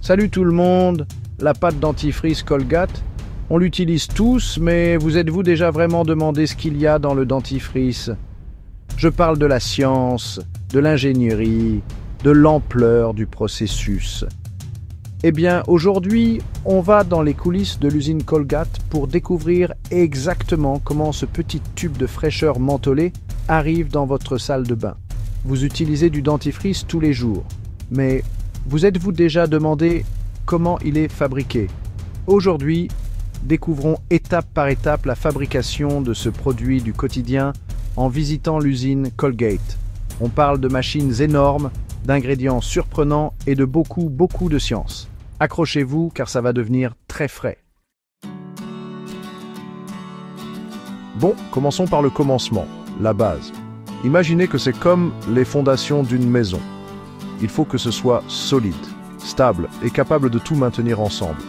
Salut tout le monde, la pâte dentifrice Colgate, on l'utilise tous, mais vous êtes-vous déjà vraiment demandé ce qu'il y a dans le dentifrice? Je parle de la science, de l'ingénierie, de l'ampleur du processus. Eh bien, aujourd'hui, on va dans les coulisses de l'usine Colgate pour découvrir exactement comment ce petit tube de fraîcheur mentholée arrive dans votre salle de bain. Vous utilisez du dentifrice tous les jours, mais vous êtes-vous déjà demandé comment il est fabriqué? Aujourd'hui, découvrons étape par étape la fabrication de ce produit du quotidien en visitant l'usine Colgate. On parle de machines énormes, d'ingrédients surprenants et de beaucoup de science. Accrochez-vous car ça va devenir très frais. Bon, commençons par le commencement, la base. Imaginez que c'est comme les fondations d'une maison. Il faut que ce soit solide, stable et capable de tout maintenir ensemble.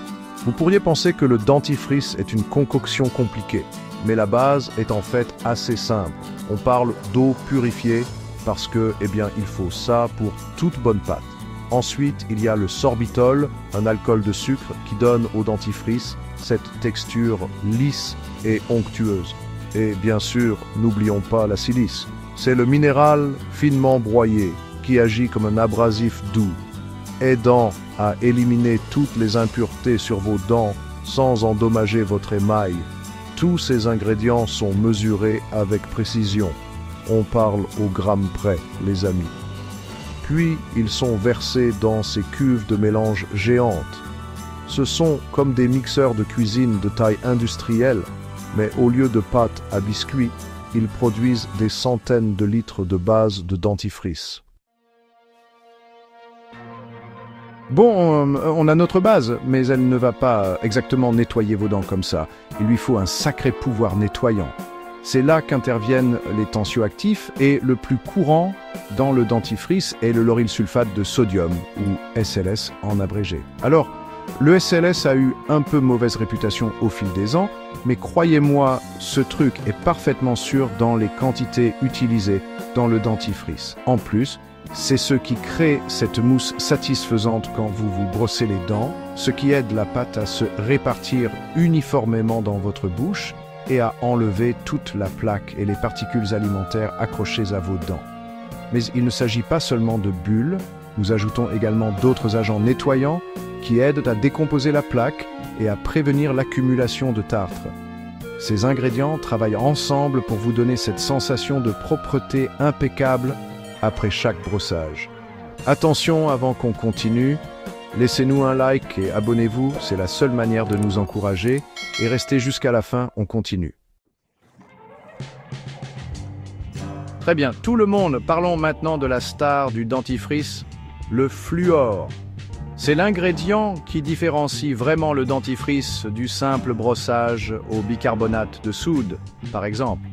Vous pourriez penser que le dentifrice est une concoction compliquée, mais la base est en fait assez simple. On parle d'eau purifiée parce que, il faut ça pour toute bonne pâte. Ensuite, il y a le sorbitol, un alcool de sucre qui donne au dentifrice cette texture lisse et onctueuse. Et bien sûr, n'oublions pas la silice. C'est le minéral finement broyé qui agit comme un abrasif doux, aidant à éliminer toutes les impuretés sur vos dents sans endommager votre émail. Tous ces ingrédients sont mesurés avec précision. On parle au gramme près, les amis. Puis, ils sont versés dans ces cuves de mélange géantes. Ce sont comme des mixeurs de cuisine de taille industrielle, mais au lieu de pâte à biscuits, ils produisent des centaines de litres de base de dentifrice. Bon, on a notre base, mais elle ne va pas exactement nettoyer vos dents comme ça. Il lui faut un sacré pouvoir nettoyant. C'est là qu'interviennent les tensioactifs et le plus courant dans le dentifrice est le lauryl sulfate de sodium, ou SLS en abrégé. Alors, le SLS a eu un peu mauvaise réputation au fil des ans, mais croyez-moi, ce truc est parfaitement sûr dans les quantités utilisées dans le dentifrice. En plus, c'est ce qui crée cette mousse satisfaisante quand vous vous brossez les dents, ce qui aide la pâte à se répartir uniformément dans votre bouche et à enlever toute la plaque et les particules alimentaires accrochées à vos dents. Mais il ne s'agit pas seulement de bulles, nous ajoutons également d'autres agents nettoyants qui aident à décomposer la plaque et à prévenir l'accumulation de tartre. Ces ingrédients travaillent ensemble pour vous donner cette sensation de propreté impeccable après chaque brossage. Attention, avant qu'on continue, laissez-nous un like et abonnez-vous, c'est la seule manière de nous encourager. Et restez jusqu'à la fin, on continue. Très bien, tout le monde, parlons maintenant de la star du dentifrice, le fluor. C'est l'ingrédient qui différencie vraiment le dentifrice du simple brossage au bicarbonate de soude, par exemple.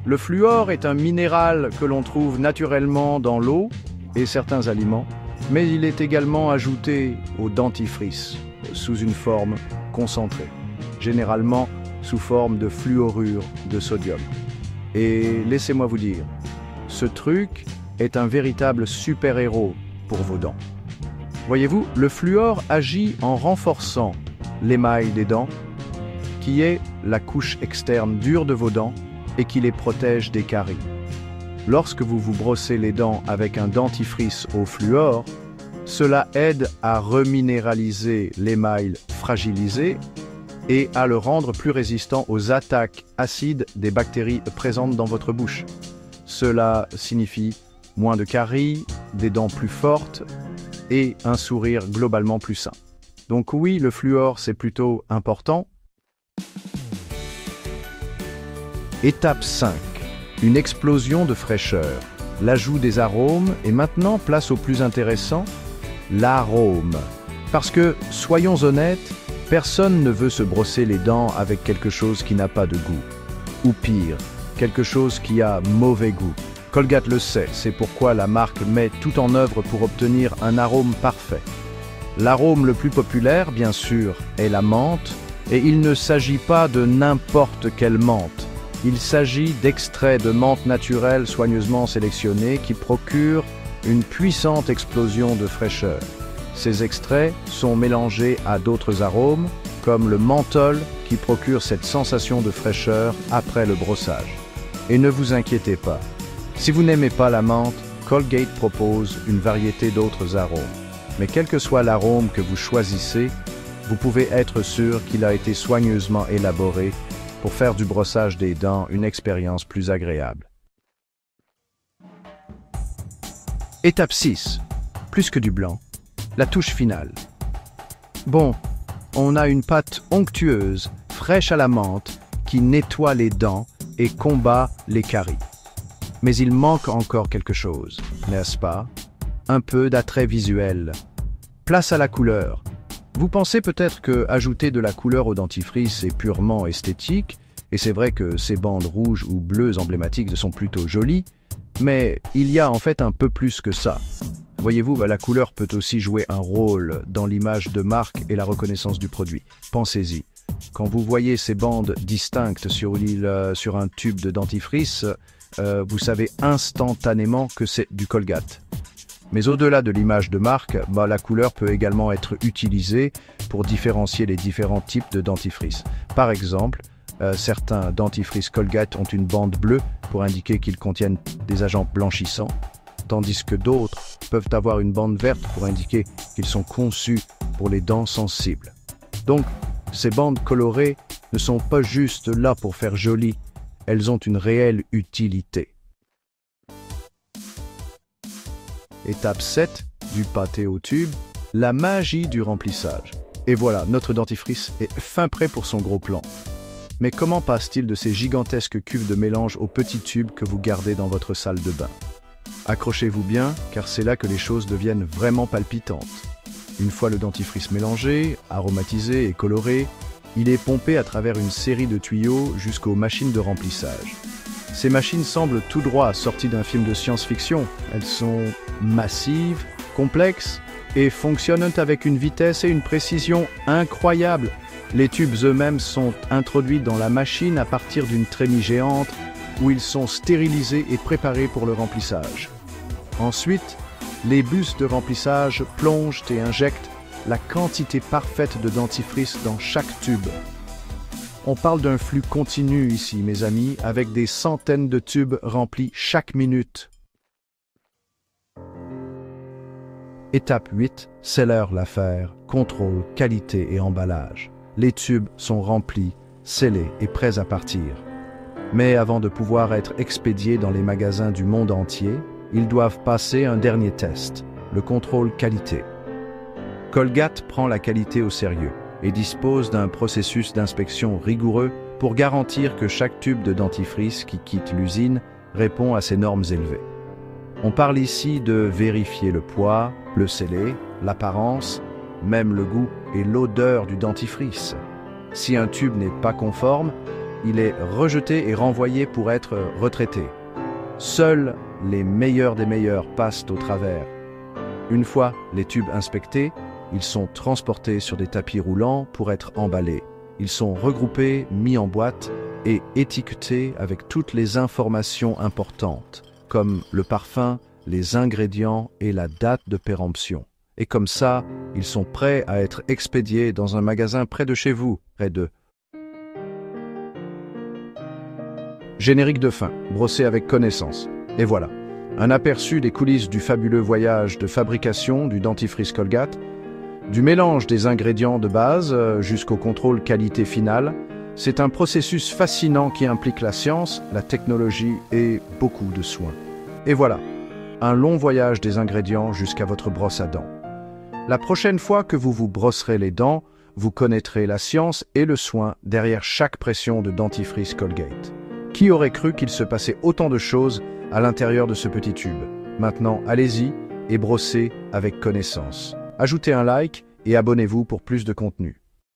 Le fluor est un minéral que l'on trouve naturellement dans l'eau et certains aliments, mais il est également ajouté au dentifrice sous une forme concentrée, généralement sous forme de fluorure de sodium. Et laissez-moi vous dire, ce truc est un véritable super-héros pour vos dents. Voyez-vous, le fluor agit en renforçant l'émail des dents, qui est la couche externe dure de vos dents et qui les protège des caries. Lorsque vous vous brossez les dents avec un dentifrice au fluor, cela aide à reminéraliser l'émail fragilisé et à le rendre plus résistant aux attaques acides des bactéries présentes dans votre bouche. Cela signifie moins de caries, des dents plus fortes et un sourire globalement plus sain. Donc oui, le fluor, c'est plutôt important. Étape 5. Une explosion de fraîcheur. L'ajout des arômes et maintenant place au plus intéressant, l'arôme. Parce que, soyons honnêtes, personne ne veut se brosser les dents avec quelque chose qui n'a pas de goût. Ou pire, quelque chose qui a mauvais goût. Colgate le sait, c'est pourquoi la marque met tout en œuvre pour obtenir un arôme parfait. L'arôme le plus populaire, bien sûr, est la menthe, et il ne s'agit pas de n'importe quelle menthe. Il s'agit d'extraits de menthe naturelle soigneusement sélectionnés qui procurent une puissante explosion de fraîcheur. Ces extraits sont mélangés à d'autres arômes, comme le menthol qui procure cette sensation de fraîcheur après le brossage. Et ne vous inquiétez pas, si vous n'aimez pas la menthe, Colgate propose une variété d'autres arômes. Mais quel que soit l'arôme que vous choisissez, vous pouvez être sûr qu'il a été soigneusement élaboré pour faire du brossage des dents une expérience plus agréable. Étape 6. Plus que du blanc, la touche finale. Bon, on a une pâte onctueuse, fraîche à la menthe, qui nettoie les dents et combat les caries. Mais il manque encore quelque chose, n'est-ce pas? Un peu d'attrait visuel. Place à la couleur. Vous pensez peut-être que ajouter de la couleur au dentifrice est purement esthétique, et c'est vrai que ces bandes rouges ou bleues emblématiques sont plutôt jolies, mais il y a en fait un peu plus que ça. Voyez-vous, la couleur peut aussi jouer un rôle dans l'image de marque et la reconnaissance du produit. Pensez-y. Quand vous voyez ces bandes distinctes sur un tube de dentifrice, vous savez instantanément que c'est du Colgate. Mais au-delà de l'image de marque, la couleur peut également être utilisée pour différencier les différents types de dentifrice. Par exemple, certains dentifrices Colgate ont une bande bleue pour indiquer qu'ils contiennent des agents blanchissants, tandis que d'autres peuvent avoir une bande verte pour indiquer qu'ils sont conçus pour les dents sensibles. Donc, ces bandes colorées ne sont pas juste là pour faire joli, elles ont une réelle utilité. Étape 7, du pâté au tube, la magie du remplissage. Et voilà, notre dentifrice est fin prêt pour son gros plan. Mais comment passe-t-il de ces gigantesques cuves de mélange aux petits tubes que vous gardez dans votre salle de bain? Accrochez-vous bien, car c'est là que les choses deviennent vraiment palpitantes. Une fois le dentifrice mélangé, aromatisé et coloré, il est pompé à travers une série de tuyaux jusqu'aux machines de remplissage. Ces machines semblent tout droit sorties d'un film de science-fiction. Elles sont massives, complexes et fonctionnent avec une vitesse et une précision incroyables. Les tubes eux-mêmes sont introduits dans la machine à partir d'une trémie géante où ils sont stérilisés et préparés pour le remplissage. Ensuite, les bus de remplissage plongent et injectent la quantité parfaite de dentifrice dans chaque tube. On parle d'un flux continu ici, mes amis, avec des centaines de tubes remplis chaque minute. Étape 8, c'est l'heure l'affaire, contrôle, qualité et emballage. Les tubes sont remplis, scellés et prêts à partir. Mais avant de pouvoir être expédiés dans les magasins du monde entier, ils doivent passer un dernier test, le contrôle qualité. Colgate prend la qualité au sérieux et dispose d'un processus d'inspection rigoureux pour garantir que chaque tube de dentifrice qui quitte l'usine répond à ces normes élevées. On parle ici de vérifier le poids, le scellé, l'apparence, même le goût et l'odeur du dentifrice. Si un tube n'est pas conforme, il est rejeté et renvoyé pour être retraité. Seuls les meilleurs des meilleurs passent au travers. Une fois les tubes inspectés, ils sont transportés sur des tapis roulants pour être emballés. Ils sont regroupés, mis en boîte et étiquetés avec toutes les informations importantes, comme le parfum, les ingrédients et la date de péremption. Et comme ça, ils sont prêts à être expédiés dans un magasin près de chez vous, près de... Générique de fin, brossé avec connaissance. Et voilà, un aperçu des coulisses du fabuleux voyage de fabrication du dentifrice Colgate, du mélange des ingrédients de base jusqu'au contrôle qualité finale. C'est un processus fascinant qui implique la science, la technologie et beaucoup de soins. Et voilà, un long voyage des ingrédients jusqu'à votre brosse à dents. La prochaine fois que vous vous brosserez les dents, vous connaîtrez la science et le soin derrière chaque pression de dentifrice Colgate. Qui aurait cru qu'il se passait autant de choses à l'intérieur de ce petit tube? Maintenant, allez-y et brossez avec connaissance. Ajoutez un like et abonnez-vous pour plus de contenu.